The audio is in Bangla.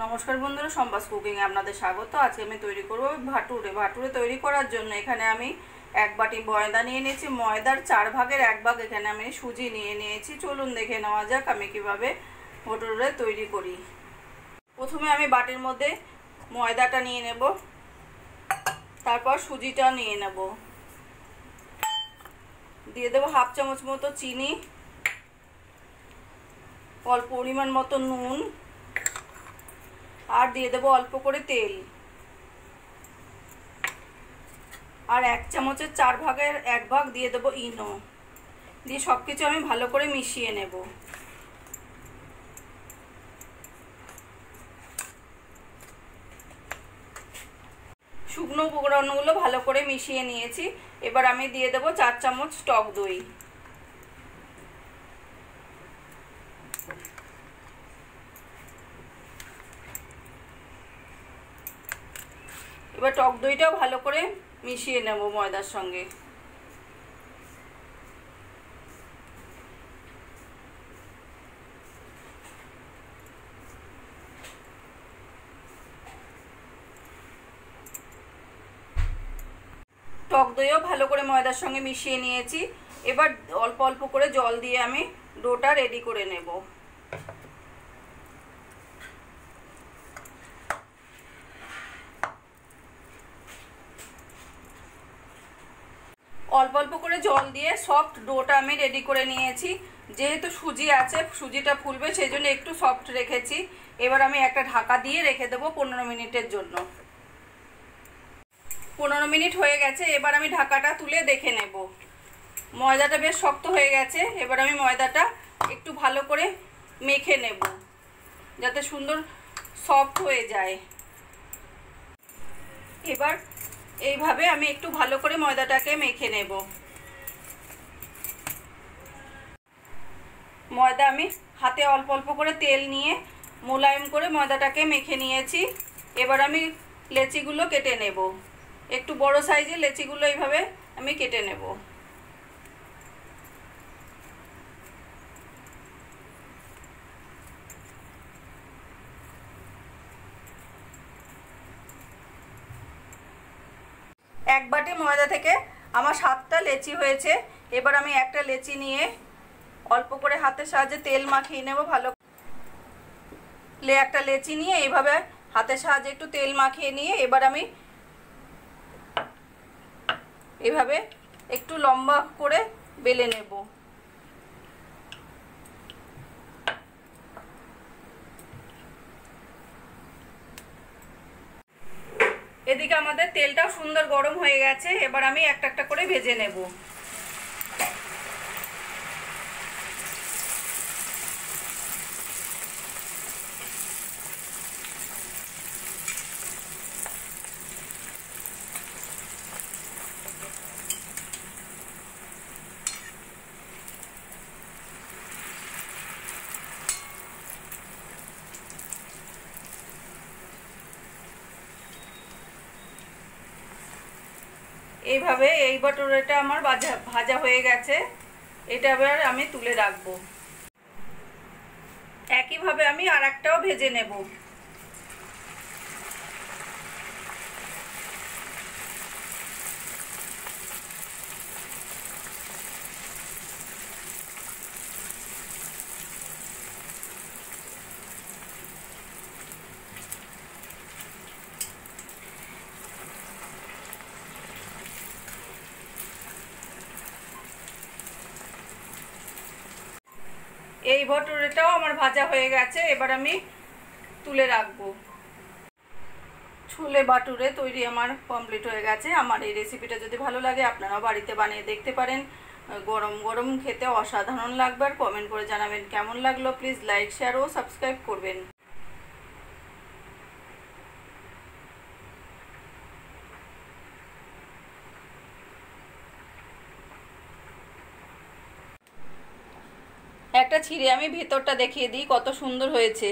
নমস্কার বন্ধুরা, সম্বাস কুকিংয়ে আপনাদের স্বাগত। আজকে আমি তৈরি করব ভাটুরে তৈরি করার জন্য এখানে আমি 1 বাটি ময়দা নিয়ে নিয়েছি। ময়দার 4 ভাগের 1 ভাগ এখানে আমি সুজি নিয়ে নিয়েছি। চলুন দেখে নেওয়া যাক আমি কিভাবে ভাটুরে তৈরি করি। প্রথমে আমি বাটির মধ্যে ময়দাটা নিয়ে নেব, তারপর সুজিটা নিয়ে নেব, দিয়ে দেবো 1/2 চামচ মতো চিনি, অল্প পরিমাণ মতো নুন, আর দিয়ে দেবো অল্প করে তেল, আর 1 চামচের 4 ভাগের 1 ভাগ দিয়ে দেবো ইনো। দিয়ে সব কিছু আমি ভালো করে মিশিয়ে নেব। শুকনো উপকরণগুলো ভালো করে মিশিয়ে নিয়েছি। এবার আমি দিয়ে দেবো 4 চামচ টক দই। এবার টক দইটাও ভালো করে মিশিয়ে নেব ময়দার সঙ্গে। টক দইও ভালো করে ময়দার সঙ্গে মিশিয়ে নিয়েছি। এবার অল্প অল্প করে জল দিয়ে আমি ডোটা রেডি করে নেব। অল্প অল্প করে জল দিয়ে সফট ডোটা আমি রেডি করে নিয়েছি। যেহেতু সুজি আছে, সুজিটা ফুলবে, সেই জন্য একটু সফট রেখেছি। এবার আমি একটা ঢাকা দিয়ে রেখে দেবো 15 মিনিটের জন্য। 15 মিনিট হয়ে গেছে। এবার আমি ঢাকাটা তুলে দেখে নেব। ময়দাটা বেশ শক্ত হয়ে গেছে। এবার আমি ময়দাটা একটু ভালো করে মেখে নেব, যাতে সুন্দর সফট হয়ে যায়। এবার এইভাবে আমি একটু ভালো করে ময়দাটাকে মেখে নেব। ময়দা আমি হাতে অল্প অল্প করে তেল নিয়ে মোলায়েম করে ময়দাটাকে মেখে নিয়েছি। এবার আমি লেচিগুলো কেটে নেব। একটু বড় সাইজের লেচিগুলো এইভাবে আমি কেটে নেব। এক বাটি ময়দা থেকে আমার 7টা লেচি হয়েছে। এবার আমি একটা লেচি নিয়ে অল্প করে হাতের সাহায্যে তেল মাখিয়ে নেব। একটা লেচি নিয়ে এইভাবে হাতের সাহায্যে একটু তেল মাখিয়ে নিয়ে এবার আমি এইভাবে একটু লম্বা করে বেলে নেব। এদিকে আমাদের তেলটা সুন্দর গরম হয়ে গেছে। এবার আমি একটা একটা করে ভেজে নেব। এইভাবে এই ভাটুরেটা আমার ভাজা হয়ে গেছে। এটা এবার আমি তুলে রাখবো। একইভাবে আমি আরেকটাও ভেজে নেব। এই ভাটুরেটাও আমার ভাজা হয়ে গেছে। এবার আমি তুলে রাখবো। ছোলে ভাটুরে তৈরি আমার কমপ্লিট হয়ে গেছে। আমার এই রেসিপিটা যদি ভালো লাগে আপনারা বাড়িতে বানিয়ে দেখতে পারেন। গরম গরম খেতে অসাধারণ লাগবে। আর কমেন্ট করে জানাবেন কেমন লাগলো। প্লিজ লাইক, শেয়ার ও সাবস্ক্রাইব করবেন। একটা ছিঁড়ে আমি ভেতরটা দেখিয়ে দিই কত সুন্দর হয়েছে।